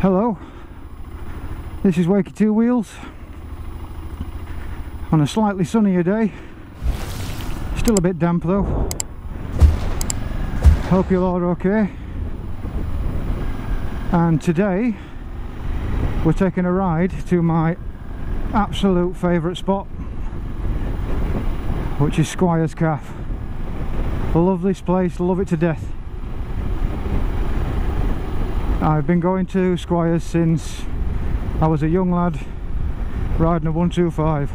Hello, this is Wakey Two Wheels on a slightly sunnier day, still a bit damp though. Hope you're all okay. And today we're taking a ride to my absolute favourite spot, which is Squires Cafe. I love this place, love it to death. I've been going to Squires since I was a young lad riding a 125.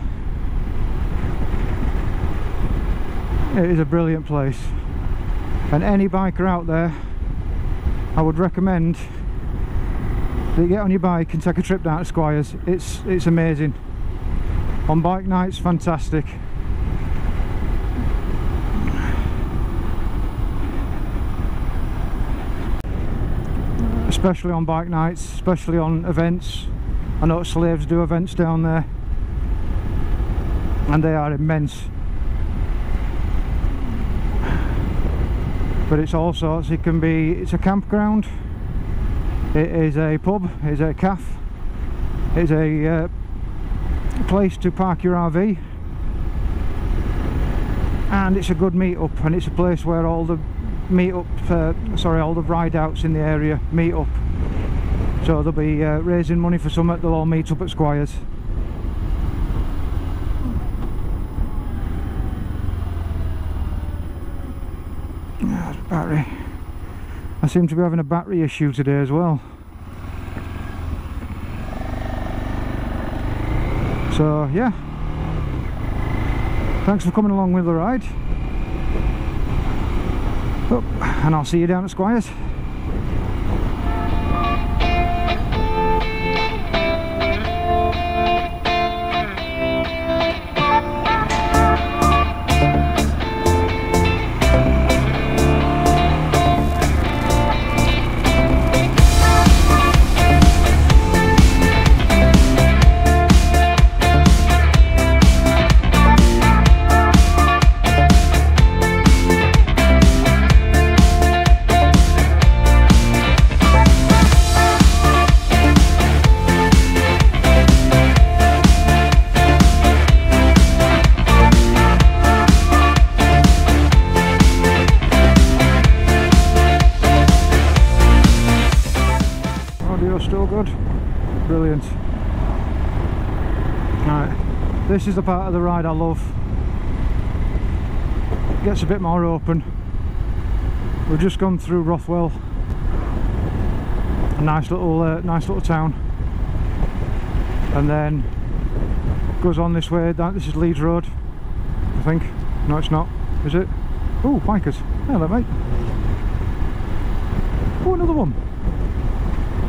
It is a brilliant place, and any biker out there, I would recommend that you get on your bike and take a trip down to Squires. It's amazing. On bike nights, fantastic. Especially on bike nights, especially on events. I know Slaves do events down there, and they are immense. But it's all sorts. It's a campground, it is a pub, it's a cafe, it's a place to park your RV, and it's a good meet-up, and it's a place where all the all the ride-outs in the area meet up. So they'll be raising money for something, they'll all meet up at Squires. Battery. I seem to be having a battery issue today as well. So yeah, thanks for coming along with the ride. Oh, and I'll see you down at Squires. Still good, brilliant. Right, this is the part of the ride I love. It gets a bit more open. We've just gone through Rothwell, a nice little town, and then goes on this way. This is Leeds Road, I think. No, it's not, is it? Oh, bikers! Hello, mate. Oh, another one.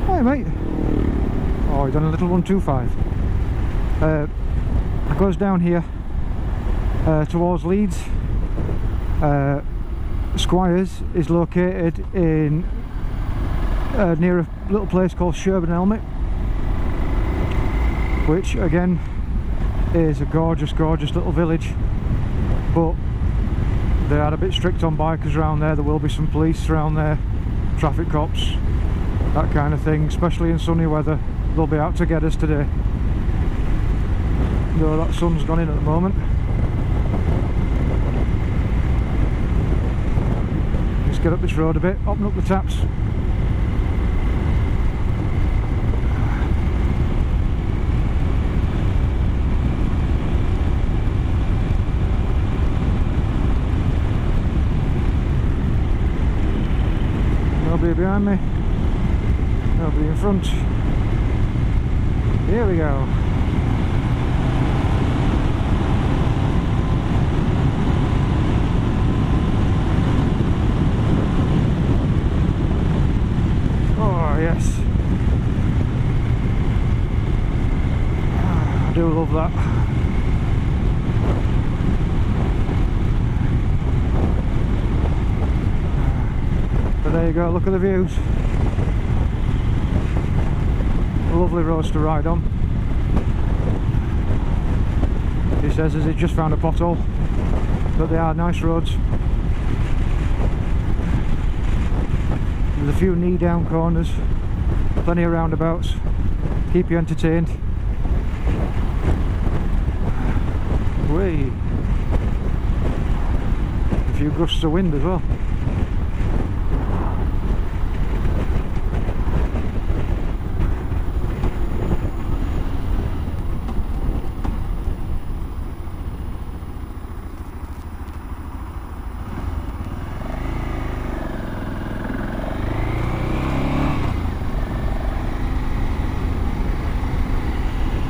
Hey mate. Oh, he's on a little 125. It goes down here towards Leeds. Squires is located in near a little place called Sherburn Helmet, which again is a gorgeous little village, but they are a bit strict on bikers around there. There will be some police around there, traffic cops, that kind of thing, especially in sunny weather. They'll be out to get us today. Though that sun's gone in at the moment. Just get up this road a bit, open up the taps. Nobody behind me. Nobody in front. Here we go. Oh yes. I do love that. But there you go, look at the views. Lovely roads to ride on. He says as he just found a pothole, but they are nice roads. There's a few knee down corners, Plenty of roundabouts, keep you entertained. Way. A few gusts of wind as well.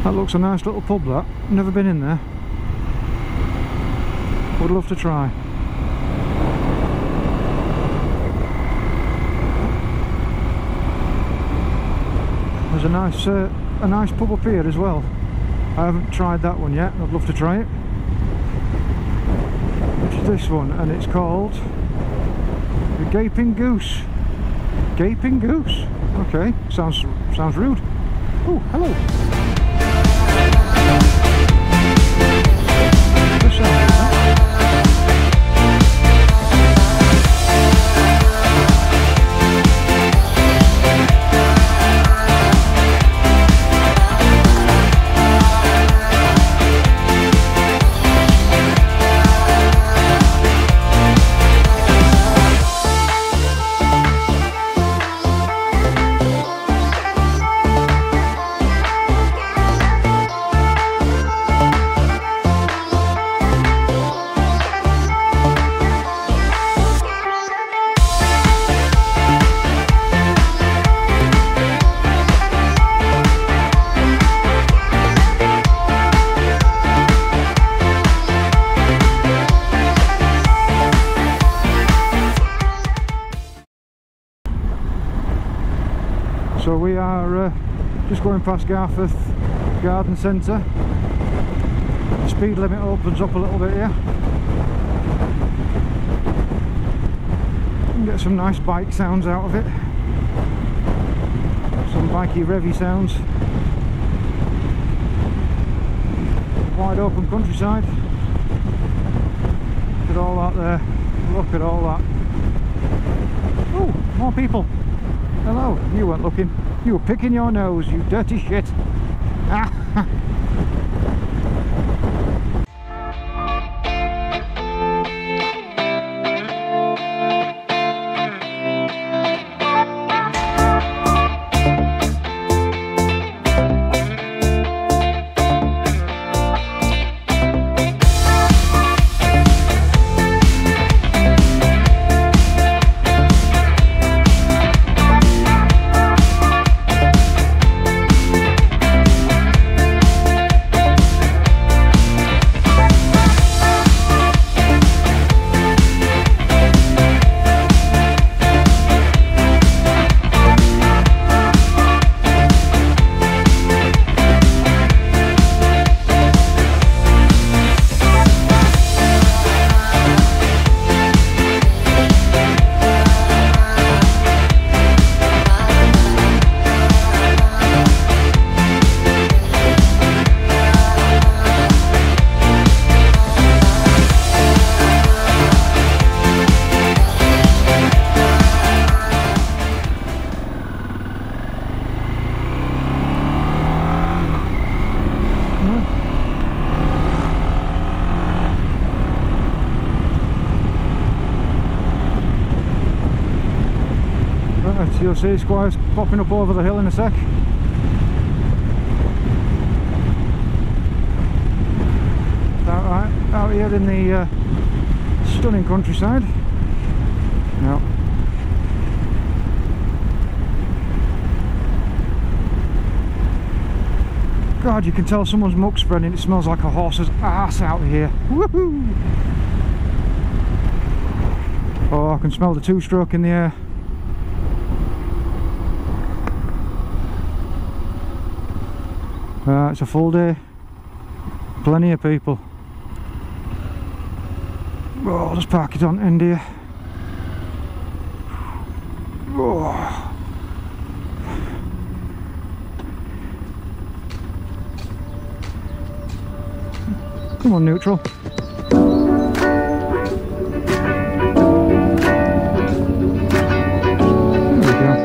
That looks a nice little pub, that. Never been in there. Would love to try. There's a nice pub up here as well. I haven't tried that one yet. I'd love to try it. Which is this one, and it's called the Gaping Goose. Gaping Goose. Okay, sounds rude. Oh, hello. So we are just going past Garforth Garden Centre. The speed limit opens up a little bit here. You can get some nice bike sounds out of it. Some bikey revvy sounds. Wide open countryside. Look at all that there. Look at all that. Oh, more people. Hello, you weren't looking. You were picking your nose, you dirty shit. You'll see Squires popping up over the hill in a sec. Out here in the stunning countryside. No. God, you can tell someone's muck spreading. It smells like a horse's ass out here. Woohoo! Oh, I can smell the two-stroke in the air. It's a full day. Plenty of people. Oh, I'll just park it on end here. Oh. Come on, neutral. There we go.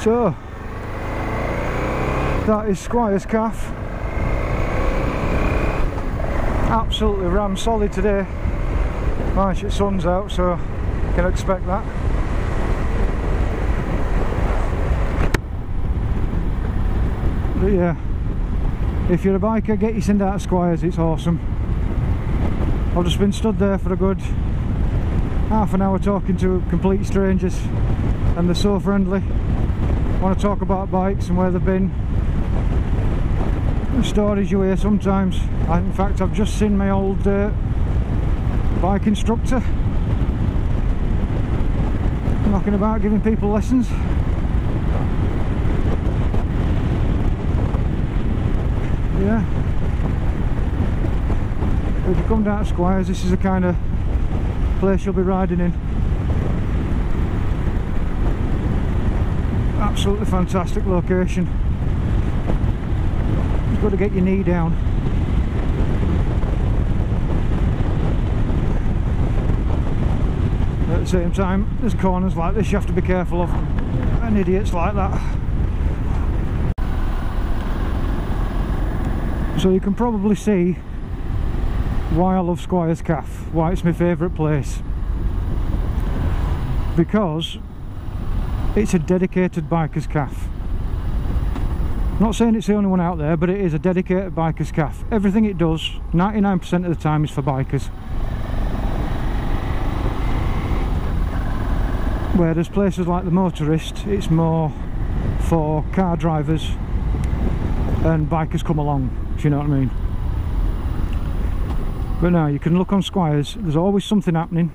So that is Squires Cafe. Absolutely ram solid today. Nice, the sun's out, so you can expect that. But yeah, if you're a biker, get your send out of Squires, it's awesome. I've just been stood there for a good half an hour talking to complete strangers, and they're so friendly. Want to talk about bikes and where they've been. The stories you hear sometimes. In fact, I've just seen my old bike instructor knocking about giving people lessons. Yeah, if you come down to Squires, this is the kind of place you'll be riding in. Absolutely fantastic location. You've got to get your knee down. At the same time, there's corners like this you have to be careful of, and idiots like that. So you can probably see why I love Squires Cafe, why it's my favourite place. Because it's a dedicated bikers cafe. Not saying it's the only one out there, but it is a dedicated bikers cafe. Everything it does, 99% of the time, is for bikers. Whereas places like the Motorist, it's more for car drivers and bikers come along, if you know what I mean. But now you can look on Squires, there's always something happening,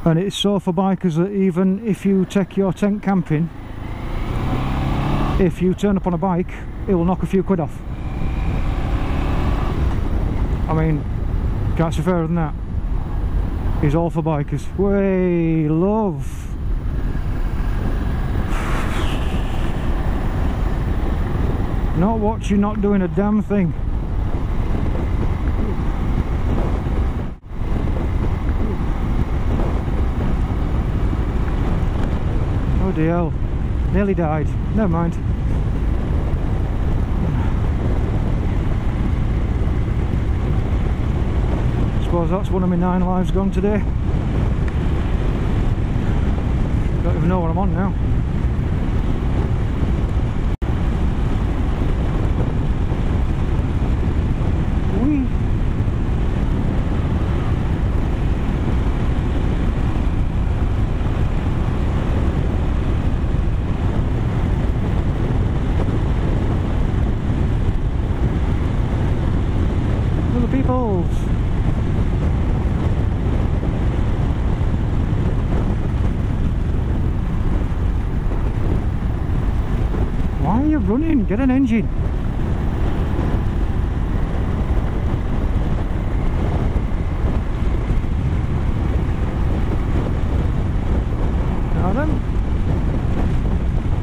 and it's so for bikers that even if you take your tent camping, if you turn up on a bike, it will knock a few quid off. I mean, can't say fairer than that. It's all for bikers. Way love. Not watching, not doing a damn thing. Oh dear, hell. Nearly died. Never mind. I suppose that's one of my 9 lives gone today. Don't even know what I'm on now. Why are you running? Get an engine. Now then.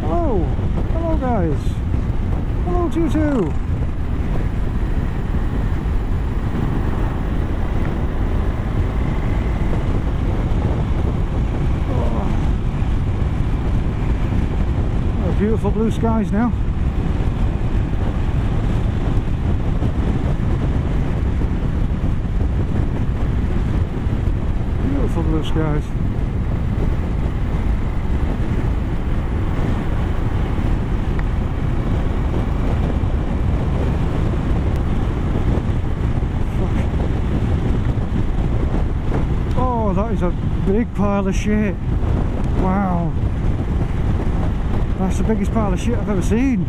Hello. Hello guys. Hello to you too. Beautiful blue skies now. Beautiful blue skies. Oh, that is a big pile of shit. Wow. That's the biggest pile of shit I've ever seen.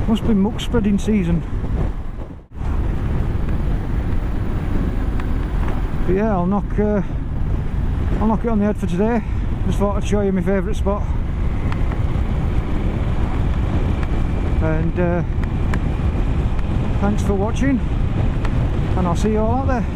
Must be muck spreading season. But yeah, I'll knock it on the head for today. Just thought I'd show you my favourite spot. And thanks for watching, and I'll see you all out there.